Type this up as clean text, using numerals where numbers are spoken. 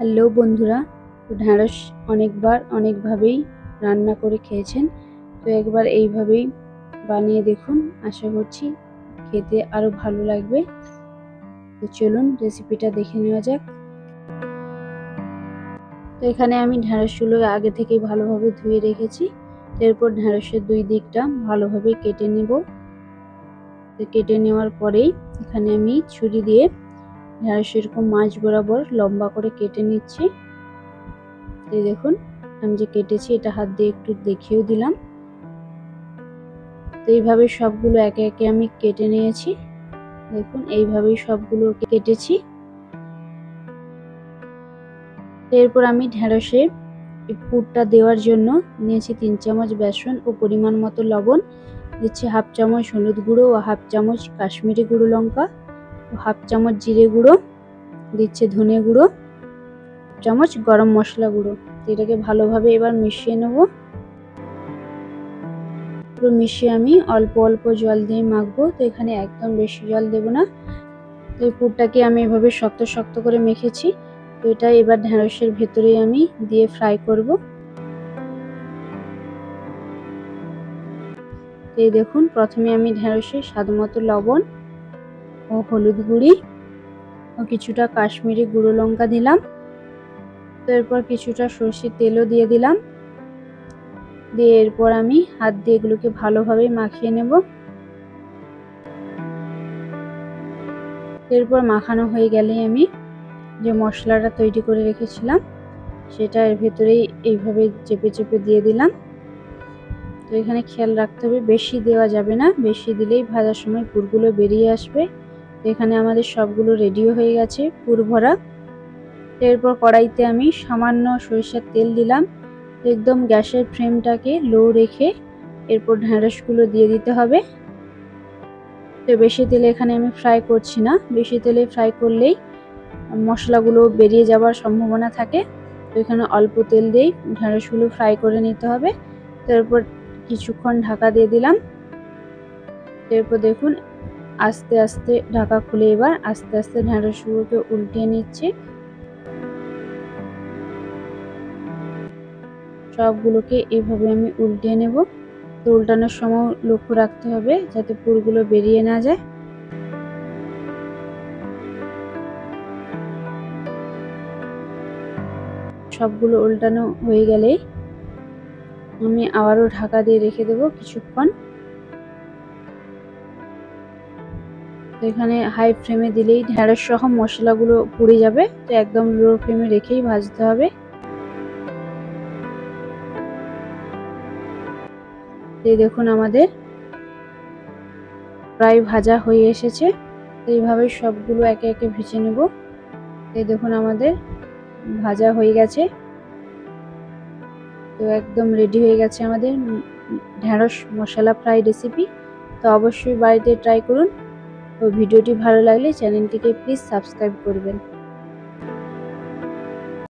Hello বন্ধুরা, তো ঢ্যাঁড়স অনেকবার অনেকভাবেই রান্না করে খেয়েছেন। তো একবার এইভাবেই বানিয়ে দেখুন, আশা করছি খেতে আরও ভালো লাগবে। তো চলুন রেসিপিটা দেখে নেওয়া যাক। তো এখানে আমি ঢ্যাঁড়সগুলো আগে থেকেই ভালোভাবে ধুয়ে রেখেছি। এরপর ঢ্যাঁড়সের দুই দিকটা ভালোভাবে কেটে নেব। তো কেটে নেওয়ার পরেই এখানে আমি ছুরি দিয়ে ঢ্যাঁড়স এরকম মাঝ বরাবর লম্বা করে কেটে নিচ্ছি। এই দেখুন আমি যে কেটেছি এটা হাত দিয়ে একটু দেখিয়েও দিলাম। তো এইভাবে সবগুলো একে একে আমি কেটে নিয়েছি। দেখুন এইভাবেই সবগুলো কেটেছি। এরপর আমি ঢ্যাঁড়সে পুরটা দেওয়ার জন্য নিয়েছি 3 চামচ বেসন ও পরিমাণ মতো লবণ, দিচ্ছি হাফ চামচ হলুদ গুঁড়ো ও হাফ চামচ কাশ্মীরি গুঁড়ো লঙ্কা ও হাফ চামচ জিরে গুঁড়ো, দিচ্ছে ধনে গুঁড়ো, চামচ গরম মশলা গুঁড়ো। এটাকে ভালোভাবে এবার মিশিয়ে নেব। পুরো মিশিয়ে আমি অল্প অল্প জল দিয়ে মাখবো। তো এখানে একদম বেশি জল দেব না। তো এই পুরটাকে আমি এভাবে শক্ত শক্ত করে মেখেছি। তো এটা এবার ঢ্যাঁড়সের ভেতরে আমি দিয়ে ফ্রাই করব। এই দেখুন প্রথমে আমি ঢ্যাঁড়সে স্বাদমতো লবণ ও হলুদ গুঁড়ি ও কিছুটা কাশ্মীরি গুঁড়ো লঙ্কা দিলাম। তো এরপর কিছুটা সরষের তেলও দিয়ে দিলাম। দিয়ে এরপর আমি হাত দিয়ে এগুলোকে ভালোভাবে মাখিয়ে নেব। এরপর মাখানো হয়ে গেলে আমি যে মশলাটা তৈরি করে রেখেছিলাম সেটা এর ভেতরেই এইভাবে চেপে চেপে দিয়ে দিলাম। তো এখানে খেয়াল রাখতে হবে বেশি দেওয়া যাবে না, বেশি দিলেই ভাজার সময় পুরগুলো বেরিয়ে আসবে। তো এখানে আমাদের সবগুলো রেডিও হয়ে গেছে পুর ভরা। এরপর কড়াইতে আমি সামান্য সরিষার তেল দিলাম। একদম গ্যাসের ফ্লেমটাকে লো রেখে এরপর ঢ্যাঁড়সগুলো দিয়ে দিতে হবে। তো বেশি তেলে এখানে আমি ফ্রাই করছি না, বেশি তেলে ফ্রাই করলেই মশলাগুলো বেরিয়ে যাওয়ার সম্ভাবনা থাকে। তো এখানে অল্প তেল দিয়েই ঢ্যাঁড়সগুলো ফ্রাই করে নিতে হবে। তারপর কিছুক্ষণ ঢাকা দিয়ে দিলাম। এরপর দেখুন আস্তে আস্তে ঢাকা খুলে এবার আস্তে আস্তে ঢ্যাঁড়সগুলোকে উল্টিয়ে নিচ্ছি। সবগুলোকে এইভাবে আমি উল্টিয়ে নেব। তো উল্টানোর সময় লক্ষ্য রাখতে হবে যাতে পুরগুলো বেরিয়ে না যায়। সবগুলো উল্টানো হয়ে গেলেই আমি আবারও ঢাকা দিয়ে রেখে দেব কিছুক্ষণ। তো এখানে হাই ফ্লেমে দিলেই ঢ্যাঁড়স সহ মশলাগুলো পুড়ে যাবে। তো একদম লো ফ্লেমে রেখেই ভাজতে হবে। এই দেখুন আমাদের প্রায় ভাজা হয়ে এসেছে। তো এইভাবে সবগুলো একে একে ভেজে নেব। এই দেখুন আমাদের ভাজা হয়ে গেছে। তো একদম রেডি হয়ে গেছে আমাদের ঢ্যাঁড়স মশলা ফ্রাই রেসিপি। তো অবশ্যই বাড়িতে ট্রাই করুন। তো ভিডিওটি ভালো লাগলে চ্যানেলটিকে প্লিজ সাবস্ক্রাইব করবেন।